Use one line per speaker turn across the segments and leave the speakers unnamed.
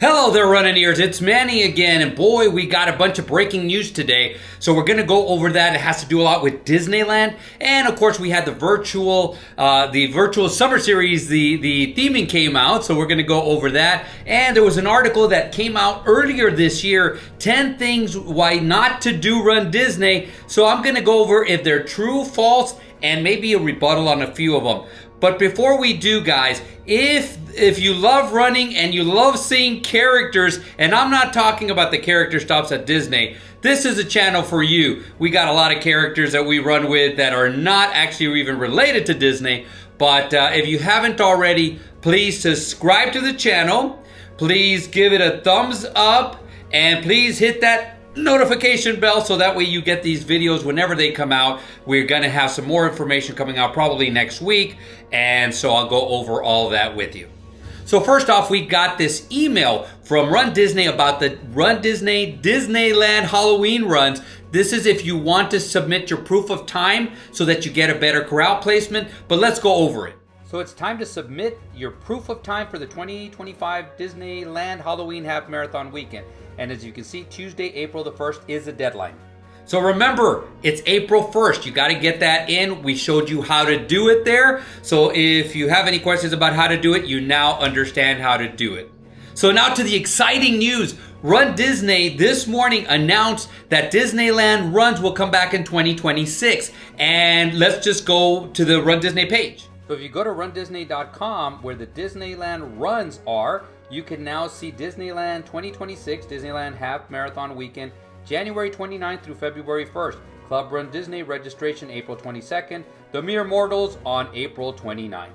Hello there, running ears. It's Manny again, and boy, we got a bunch of breaking news today. So we're gonna go over that. It has to do a lot with Disneyland, and of course, we had the virtual summer series. The theming came out, so we're gonna go over that. And there was an article that came out earlier this year: 10 things why not to do Run Disney. So I'm gonna go over if they're true, false, and maybe a rebuttal on a few of them. But before we do, guys, if you love running and you love seeing characters, and I'm not talking about the character stops at Disney, this is a channel for you. We got a lot of characters that we run with that are not actually even related to Disney. But if you haven't already, please subscribe to the channel. Please give it a thumbs up, and please hit that notification bell so that way you get these videos whenever they come out. We're going to have some more information coming out probably next week, and so I'll go over all that with you. So first off, we got this email from Run Disney about the Run Disney Disneyland Halloween runs. This is if you want to submit your proof of time so that you get a better corral placement, but let's go over it. So it's time to submit your proof of time for the 2025 Disneyland Halloween Half Marathon Weekend. And as you can see, Tuesday, April the 1st is the deadline. So remember, it's April 1st. You got to get that in. We showed you how to do it there. So if you have any questions about how to do it, you now understand how to do it. So now to the exciting news. Run Disney this morning announced that Disneyland runs will come back in 2026. And let's just go to the Run Disney page. So if you go to runDisney.com, where the Disneyland runs are, you can now see Disneyland 2026, Disneyland Half Marathon Weekend, January 29th through February 1st. Club Run Disney registration April 22nd. The Mere Mortals on April 29th.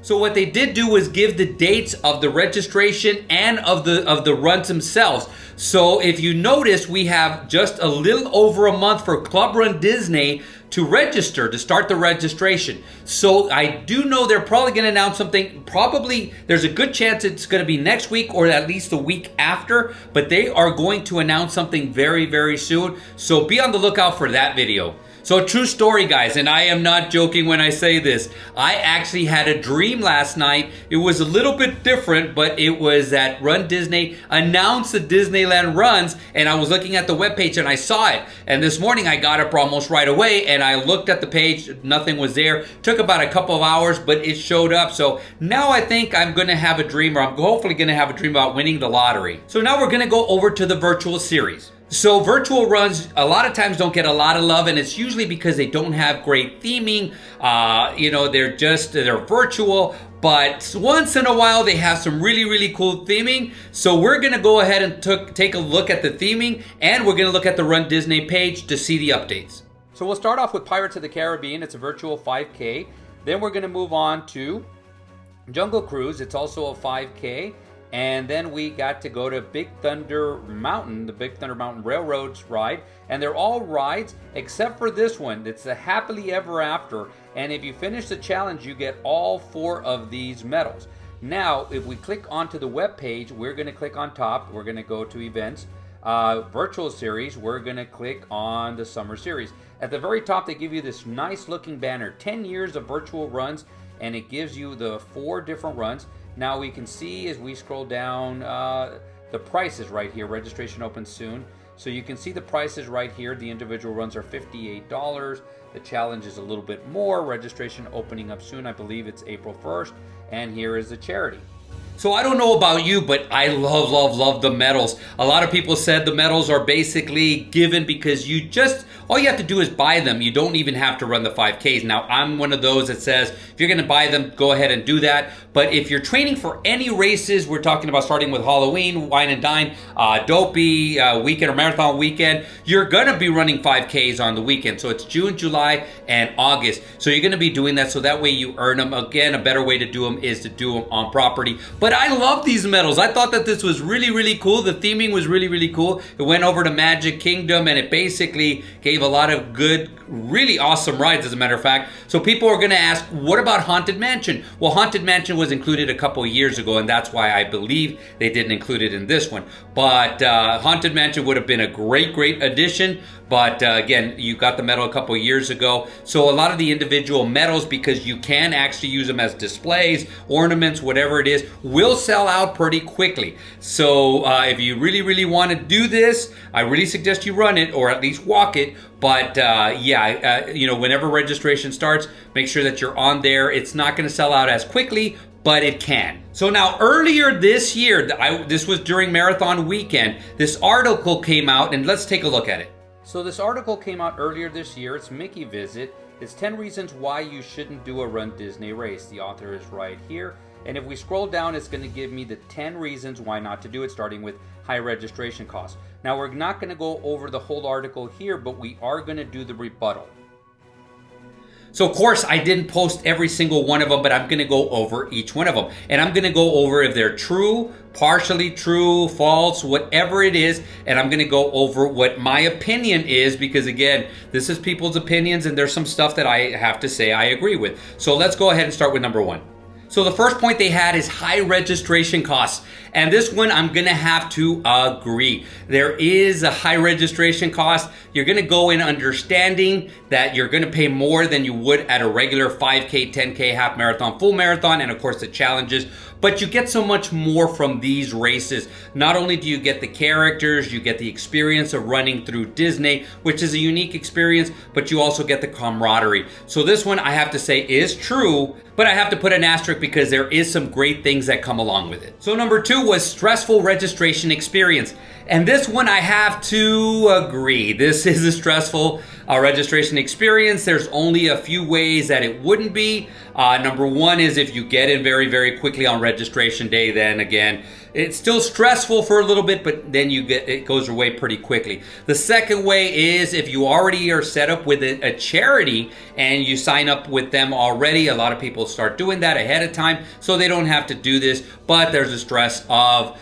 So what they did do was give the dates of the registration and of the runs themselves. So if you notice, we have just a little over a month for Club Run Disney to register, to start the registration. So I do know they're probably going to announce something. Probably there's a good chance it's going to be next week or at least the week after, but they are going to announce something very, very soon. So be on the lookout for that video. So true story, guys, and I am not joking when I say this. I actually had a dream last night. It was a little bit different, but it was that Run Disney announced the Disneyland runs, and I was looking at the webpage and I saw it. And this morning I got up almost right away and I looked at the page. Nothing was there. Took about a couple of hours, but it showed up. So now I think I'm going to have a dream, or I'm hopefully going to have a dream about winning the lottery. So now we're going to go over to the virtual series. So virtual runs a lot of times don't get a lot of love, and it's usually because they don't have great theming. They're virtual, but once in a while they have some really, really cool theming. So we're going to go ahead and take a look at the theming, and we're going to look at the Run Disney page to see the updates. So we'll start off with Pirates of the Caribbean. It's a virtual 5K. Then we're going to move on to Jungle Cruise. It's also a 5K. And then we got to go to Big Thunder Mountain, the Big Thunder Mountain Railroads ride. And they're all rides except for this one. It's the Happily Ever After. And if you finish the challenge, you get all 4 of these medals. Now, if we click onto the web page, we're going to click on top. We're going to go to events, virtual series. We're going to click on the summer series. At the very top, they give you this nice looking banner, 10 years of virtual runs. And it gives you the 4 different runs. Now we can see as we scroll down the prices right here. Registration opens soon. So you can see the prices right here. The individual runs are $58. The challenge is a little bit more. Registration opening up soon. I believe it's April 1st. And here is the charity. So I don't know about you, but I love the medals. A lot of people said the medals are basically given because all you have to do is buy them. You don't even have to run the 5Ks. Now, I'm one of those that says, if you're going to buy them, go ahead and do that. But if you're training for any races, we're talking about starting with Halloween, Wine and Dine, Dopey, weekend or Marathon weekend, you're going to be running 5Ks on the weekend. So it's June, July, and August. So you're going to be doing that so that way you earn them. Again, a better way to do them is to do them on property. But I love these medals. I thought that this was really, really cool. The theming was really, really cool. It went over to Magic Kingdom, and it basically gave a lot of good, really awesome rides, as a matter of fact. So people are going to ask, what about Haunted Mansion? Well, Haunted Mansion was included a couple of years ago, and that's why I believe they didn't include it in this one. But Haunted Mansion would have been a great, great addition. But again, you got the medal a couple years ago. So a lot of the individual medals, because you can actually use them as displays, ornaments, whatever it is, will sell out pretty quickly. So if you really want to do this, I really suggest you run it or at least walk it. But whenever registration starts, make sure that you're on there. It's not going to sell out as quickly, but it can. So now earlier this year, this was during marathon weekend, this article came out, and let's take a look at it. So this article came out earlier this year. It's Mickey Visit. It's 10 reasons why you shouldn't do a Run Disney race. The author is right here. And if we scroll down, it's going to give me the 10 reasons why not to do it, starting with high registration costs. Now, we're not going to go over the whole article here, but we are going to do the rebuttal. So, of course, I didn't post every single one of them, but I'm going to go over each one of them. And I'm going to go over if they're true, partially true, false, whatever it is. And I'm going to go over what my opinion is, because, again, this is people's opinions, and there's some stuff that I have to say I agree with. So let's go ahead and start with number one. So the first point they had is high registration costs. And this one I'm going to have to agree. There is a high registration cost. You're going to go in understanding that you're going to pay more than you would at a regular 5K, 10K, half marathon, full marathon, and of course the challenges. But you get so much more from these races. Not only do you get the characters, you get the experience of running through Disney, which is a unique experience, but you also get the camaraderie. So this one I have to say is true, but I have to put an asterisk because there is some great things that come along with it. So number two was stressful registration experience. And this one I have to agree. This is a stressful registration experience. There's only a few ways that it wouldn't be. Number one is if you get in very quickly on registration day, then again, it's still stressful for a little bit, but then it goes away pretty quickly. The second way is if you already are set up with a charity and you sign up with them already. A lot of people start doing that ahead of time, so they don't have to do this, but there's a stress of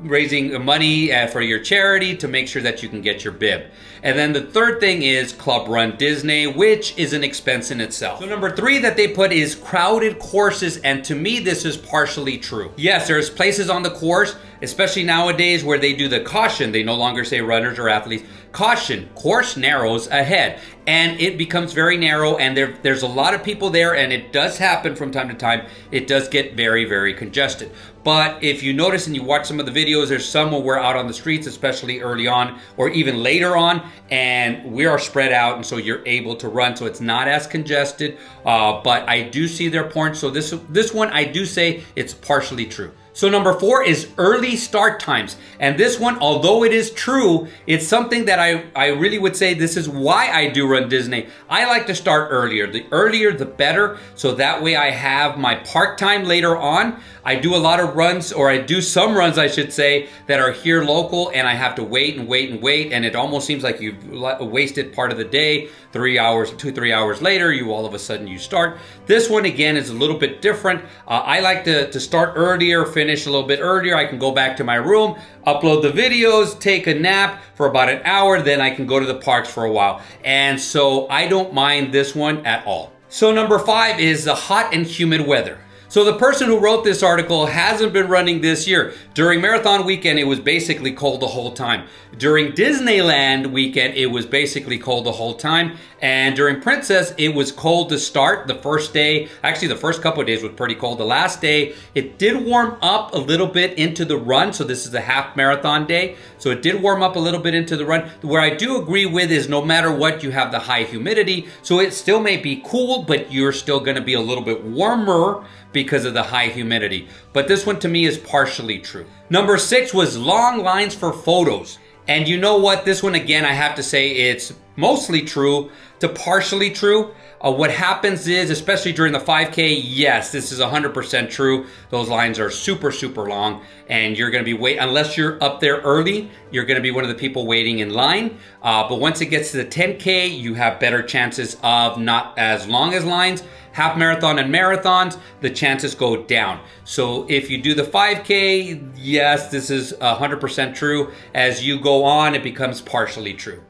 raising money for your charity to make sure that you can get your bib. And then the third thing is Club Run Disney, which is an expense in itself. So number three that they put is crowded courses, and to me this is partially true. Yes, there's places on the course, especially nowadays, where they do the caution. They no longer say runners or athletes. Caution, course narrows ahead. And it becomes very narrow, and there's a lot of people there, and it does happen from time to time. It does get very congested. But if you notice and you watch some of the videos, there's some where we're out on the streets, especially early on or even later on, and we are spread out, and so you're able to run. So it's not as congested, but I do see their point. So this one, I do say it's partially true. So number four is early start times. And this one, although it is true, it's something that I really would say this is why I do Run Disney. I like to start earlier. The earlier, the better. So that way I have my park time later on. I do a lot of runs, or I do some runs, I should say, that are here local, and I have to wait. And it almost seems like you've wasted part of the day. 3 hours, 2-3 hours later, all of a sudden you start. This one, again, is a little bit different. I like to start earlier, finish a little bit earlier. I can go back to my room, upload the videos, take a nap for about an hour, then I can go to the parks for a while. And so I don't mind this one at all. So number five is the hot and humid weather. So the person who wrote this article hasn't been running this year. During marathon weekend, it was basically cold the whole time. During Disneyland weekend, it was basically cold the whole time. And during Princess, it was cold to start. The first day, actually the first couple of days was pretty cold. The last day, it did warm up a little bit into the run. So this is the half marathon day. So it did warm up a little bit into the run. Where I do agree with is no matter what, you have the high humidity. So it still may be cool, but you're still going to be a little bit warmer because of the high humidity. But this one to me is partially true. Number six was long lines for photos. And you know what? This one, again, I have to say it's mostly true to partially true. What happens is, especially during the 5K, yes, this is 100% true. Those lines are super long, and you're going to be unless you're up there early, you're going to be one of the people waiting in line. But once it gets to the 10K, you have better chances of not as long as lines. Half marathon and marathons, the chances go down. So if you do the 5K, yes, this is 100% true. As you go on, it becomes partially true.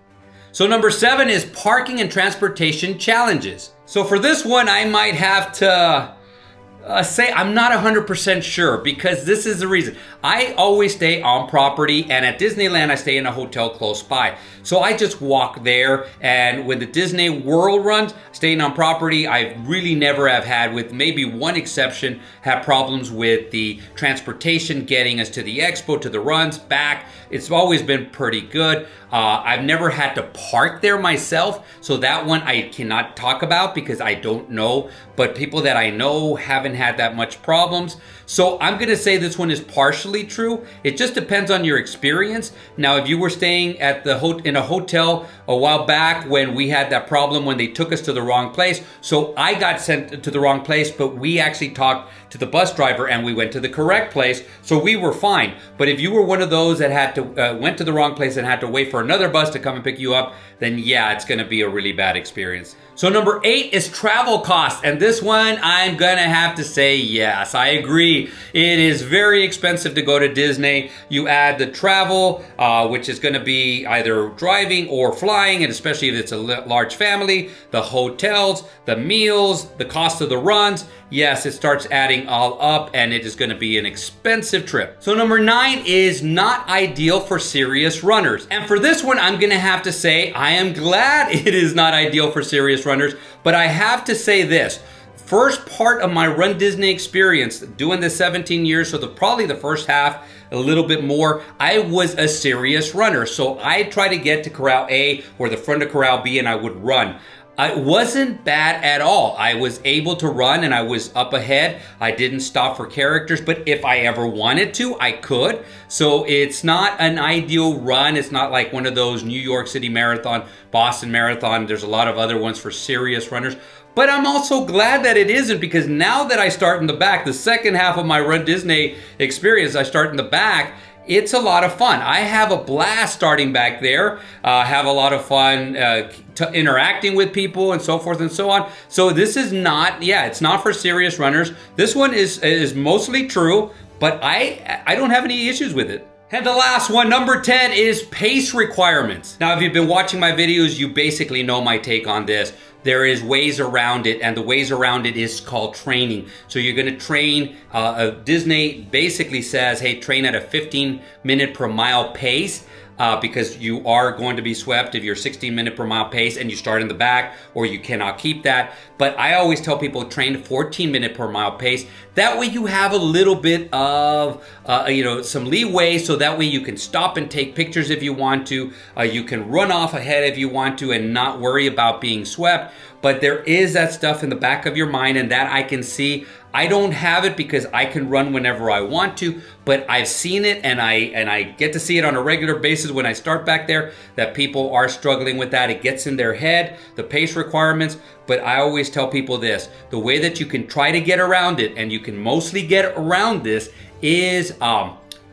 So number seven is parking and transportation challenges. So for this one, I might have to say I'm not 100% sure, because this is the reason. I always stay on property, and at Disneyland I stay in a hotel close by. So I just walk there, and when the Disney World runs, staying on property, I really never have had, with maybe one exception, had problems with the transportation getting us to the expo, to the runs, back. It's always been pretty good. I've never had to park there myself, so that one I cannot talk about because I don't know, but people that I know haven't had that much problems. So I'm gonna say this one is partially true. It just depends on your experience. Now, if you were staying at in a hotel a while back when we had that problem when they took us to the wrong place, so I got sent to the wrong place, but we actually talked to the bus driver and we went to the correct place, so we were fine. But if you were one of those that had to went to the wrong place and had to wait for another bus to come and pick you up, then yeah, it's gonna be a really bad experience. So number 8 is travel costs, and this one I'm gonna have to say yes, I agree. It is very expensive to go to Disney. You add the travel, which is gonna be either driving or flying, and especially if it's a large family, the hotels, the meals, the cost of the runs. Yes, it starts adding all up, and it is gonna be an expensive trip. So number 9 is not ideal for serious runners. And for this one, I'm gonna have to say, I am glad it is not ideal for serious runners, but I have to say this. First part of my Run Disney experience, doing this 17 years, so probably the first half, a little bit more, I was a serious runner. So I try to get to Corral A or the front of Corral B, and I would run. It wasn't bad at all. I was able to run and I was up ahead. I didn't stop for characters, but if I ever wanted to, I could. So it's not an ideal run. It's not like one of those New York City Marathon, Boston Marathon. There's a lot of other ones for serious runners. But I'm also glad that it isn't, because now that I start in the back, the second half of my Run Disney experience, I start in the back. It's a lot of fun. I have a blast starting back there, have a lot of fun interacting with people and so forth and so on. So this is not, it's not for serious runners. This one is mostly true, but I don't have any issues with it. And the last one, number 10, is pace requirements. Now, if you've been watching my videos, you basically know my take on this. There is ways around it, and the ways around it is called training. So you're gonna train, Disney basically says, hey, train at a 15-minute per mile pace. Because you are going to be swept if you're 16-minute per mile pace and you start in the back, or you cannot keep that. But I always tell people train 14-minute per mile pace. That way you have a little bit of some leeway, so that way you can stop and take pictures if you want to. You can run off ahead if you want to and not worry about being swept. But there is that stuff in the back of your mind, and that I can see. I don't have it because I can run whenever I want to, but I've seen it, and I get to see it on a regular basis when I start back there, that people are struggling with that. It gets in their head, the pace requirements. But I always tell people this, the way that you can try to get around it, and you can mostly get around this, is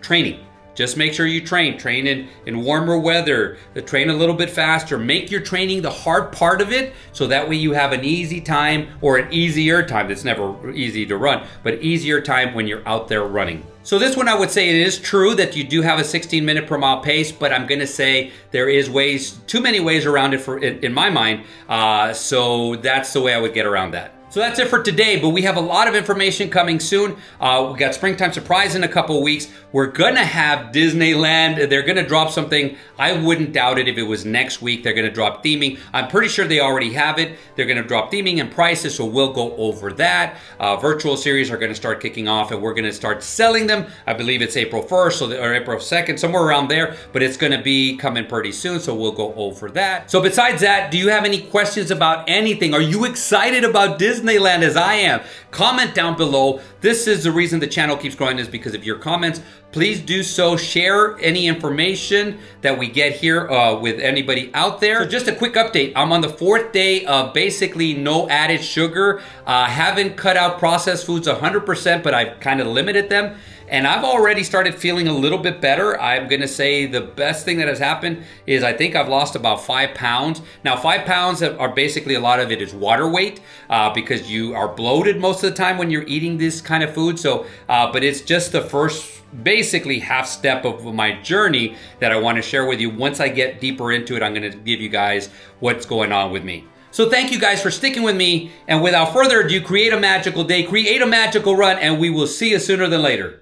training. Just make sure you train in warmer weather, train a little bit faster. Make your training the hard part of it, so that way you have an easy time, or an easier time. It's never easy to run, but easier time when you're out there running. So this one, I would say it is true that you do have a 16-minute per mile pace, but I'm gonna say there is too many ways around it in my mind. So that's the way I would get around that. So that's it for today, but we have a lot of information coming soon. We got Springtime Surprise in a couple of weeks. We're gonna have Disneyland. They're gonna drop something. I wouldn't doubt it if it was next week. They're gonna drop theming. I'm pretty sure they already have it. They're gonna drop theming and prices, so we'll go over that. Virtual series are gonna start kicking off, and we're gonna start selling them. I believe it's April 1st or April 2nd, somewhere around there, but it's gonna be coming pretty soon, so we'll go over that. So besides that, do you have any questions about anything? Are you excited about Disneyland as I am? Comment down below. This is the reason the channel keeps growing, is because of your comments. Please do so. Share any information that we get here with anybody out there. So just a quick update. I'm on the 4th day of basically no added sugar. Haven't cut out processed foods 100%, but I've kind of limited them. And I've already started feeling a little bit better. I'm gonna say the best thing that has happened is I think I've lost about 5 pounds. Now 5 pounds are basically, a lot of it is water weight, because you are bloated most of the time when you're eating this kind of food. So, but it's just the first basically half step of my journey that I want to share with you. Once I get deeper into it, I'm going to give you guys what's going on with me. So thank you guys for sticking with me. And without further ado, create a magical day, create a magical run, and we will see you sooner than later.